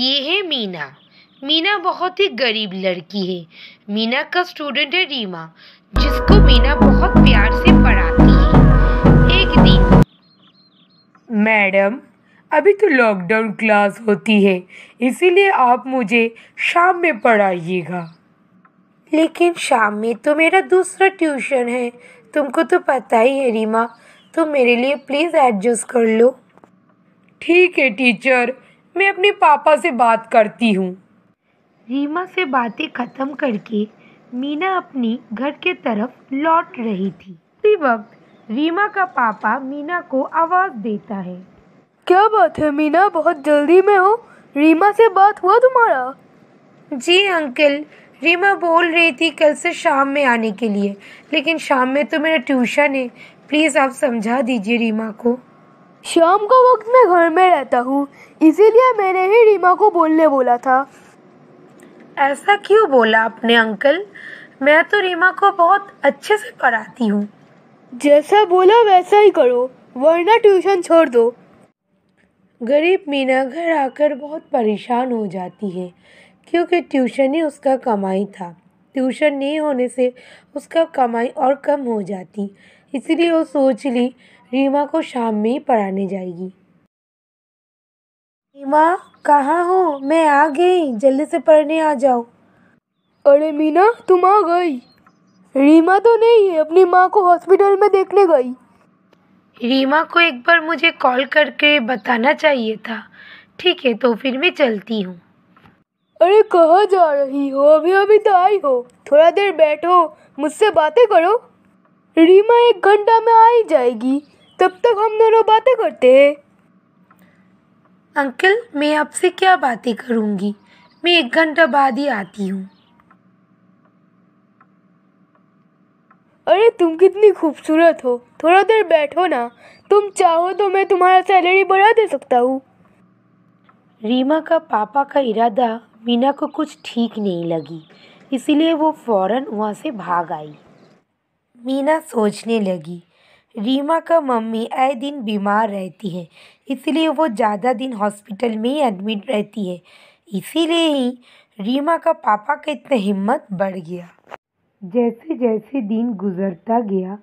ये है मीना। मीना बहुत ही गरीब लड़की है। मीना का स्टूडेंट है रीमा, जिसको मीना बहुत प्यार से पढ़ाती है। एक दिन, मैडम, अभी तो लॉकडाउन क्लास होती है, इसीलिए आप मुझे शाम में पढ़ाइएगा। लेकिन शाम में तो मेरा दूसरा ट्यूशन है। तुमको तो पता ही है रीमा, तुम मेरे लिए प्लीज़ एडजस्ट कर लो। ठीक है टीचर, मैं अपने पापा से बात करती हूँ। रीमा से बातें खत्म करके मीना अपनी घर के तरफ लौट रही थी। उसी वक्त रीमा का पापा मीना को आवाज देता है। क्या बात है मीना, बहुत जल्दी में हो? रीमा से बात हुआ तुम्हारा? जी अंकल, रीमा बोल रही थी कल से शाम में आने के लिए, लेकिन शाम में तो मेरा ट्यूशन है। प्लीज़ आप समझा दीजिए रीमा को। शाम का वक्त मैं घर में रहता हूँ, इसीलिए मैंने ही रीमा को बोलने बोला था। ऐसा क्यों बोला आपने अंकल? मैं तो रीमा को बहुत अच्छे से पढ़ाती हूँ। जैसा बोला वैसा ही करो, वरना ट्यूशन छोड़ दो। गरीब मीना घर आकर बहुत परेशान हो जाती है, क्योंकि ट्यूशन ही उसका कमाई था। ट्यूशन नहीं होने से उसका कमाई और कम हो जाती, इसलिए वो सोच ली रीमा को शाम में ही पढ़ाने जाएगी। रीमा, कहाँ हो? मैं आ गई, जल्दी से पढ़ने आ जाओ। अरे मीना, तुम आ गई? रीमा तो नहीं है, अपनी माँ को हॉस्पिटल में देखने गई। रीमा को एक बार मुझे कॉल करके बताना चाहिए था। ठीक है, तो फिर मैं चलती हूँ। अरे कहाँ जा रही हो? अभी अभी तो आई हो, थोड़ा देर बैठो, मुझसे बातें करो। रीमा 1 घंटा में आ ही जाएगी, तब तक हम दोनों बातें करते हैं। अंकल, मैं आपसे क्या बातें करूँगी? मैं 1 घंटा बाद ही आती हूँ। अरे तुम कितनी खूबसूरत हो, थोड़ा देर बैठो ना। तुम चाहो तो मैं तुम्हारा सैलरी बढ़ा दे सकता हूँ। रीमा का पापा का इरादा मीना को कुछ ठीक नहीं लगी, इसीलिए वो फौरन वहाँ से भाग आई। मीना सोचने लगी, रीमा का मम्मी आए दिन बीमार रहती है, इसलिए वो ज़्यादा दिन हॉस्पिटल में ही एडमिट रहती है। इसीलिए ही रीमा का पापा का इतना हिम्मत बढ़ गया। जैसे जैसे दिन गुजरता गया,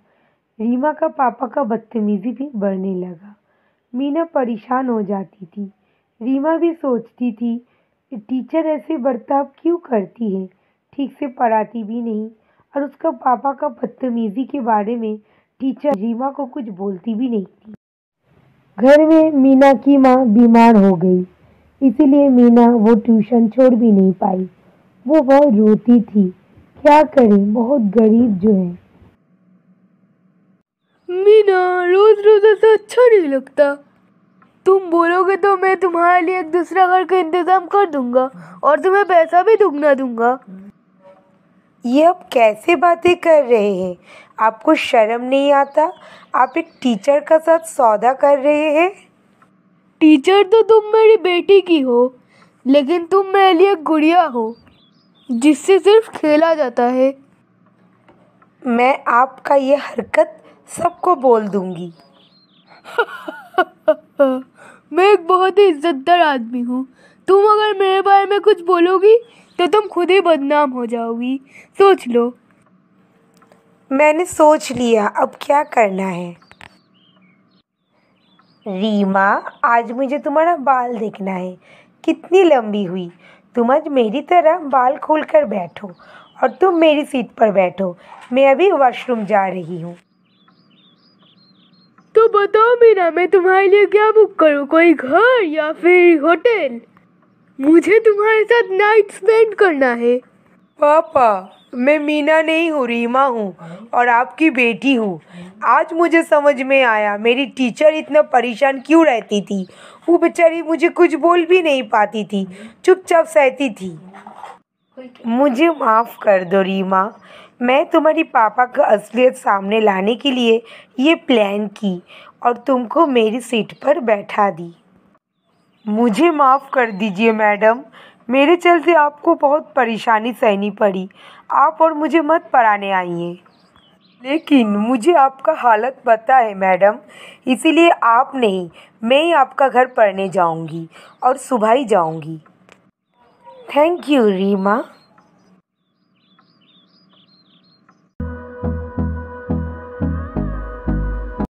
रीमा का पापा का बदतमीजी भी बढ़ने लगा। मीना परेशान हो जाती थी। रीमा भी सोचती थी, टीचर ऐसे बर्ताव क्यों करती है, ठीक से पढ़ाती भी नहीं, और उसका पापा का बदतमीजी के बारे में टीचर रीमा को कुछ बोलती भी नहीं थी। घर में मीना की माँ बीमार हो गई, इसीलिए मीना वो ट्यूशन छोड़ भी नहीं पाई। वो बहुत रोती थी। क्या करें, बहुत गरीब जो है। मीना, रोज रोज ऐसा अच्छा नहीं लगता। तुम बोलोगे तो मैं तुम्हारे लिए एक दूसरा घर का इंतजाम कर दूंगा, और तुम्हें पैसा भी दुगना दूंगा। ये अब कैसे बातें कर रहे हैं? आपको शर्म नहीं आता? आप एक टीचर का साथ सौदा कर रहे हैं। टीचर तो तुम मेरी बेटी की हो, लेकिन तुम मेरे लिए गुड़िया हो, जिससे सिर्फ खेला जाता है। मैं आपका ये हरकत सबको बोल दूंगी। मैं एक बहुत ही इज्जतदार आदमी हूँ। तुम अगर मेरे बारे में कुछ बोलोगी तो तुम खुद ही बदनाम हो जाओगी, सोच लो। मैंने सोच लिया, अब क्या करना है। रीमा, आज मुझे तुम्हारा बाल देखना है, कितनी लंबी हुई। तुम आज मेरी तरह बाल खोल कर बैठो, और तुम मेरी सीट पर बैठो। मैं अभी वॉशरूम जा रही हूँ। तो बताओ मीना, मैं तुम्हारे लिए क्या बुक करूँ, कोई घर या फिर होटल? मुझे तुम्हारे साथ नाइट स्पेंड करना है। पापा, मैं मीना नहीं हूँ, रीमा हूँ, और आपकी बेटी हूँ। आज मुझे समझ में आया मेरी टीचर इतना परेशान क्यों रहती थी। वो बेचारी मुझे कुछ बोल भी नहीं पाती थी, चुपचाप सहती थी। मुझे माफ़ कर दो रीमा, मैं तुम्हारी पापा का असलियत सामने लाने के लिए ये प्लान की और तुमको मेरी सीट पर बैठा दी। मुझे माफ़ कर दीजिए मैडम, मेरे चलते आपको बहुत परेशानी सहनी पड़ी। आप और मुझे मत पढ़ाने आई हैं। लेकिन मुझे आपका हालत पता है मैडम, इसीलिए आप नहीं, मैं ही आपका घर पढ़ने जाऊंगी और सुबह ही जाऊंगी। Thank you Reema.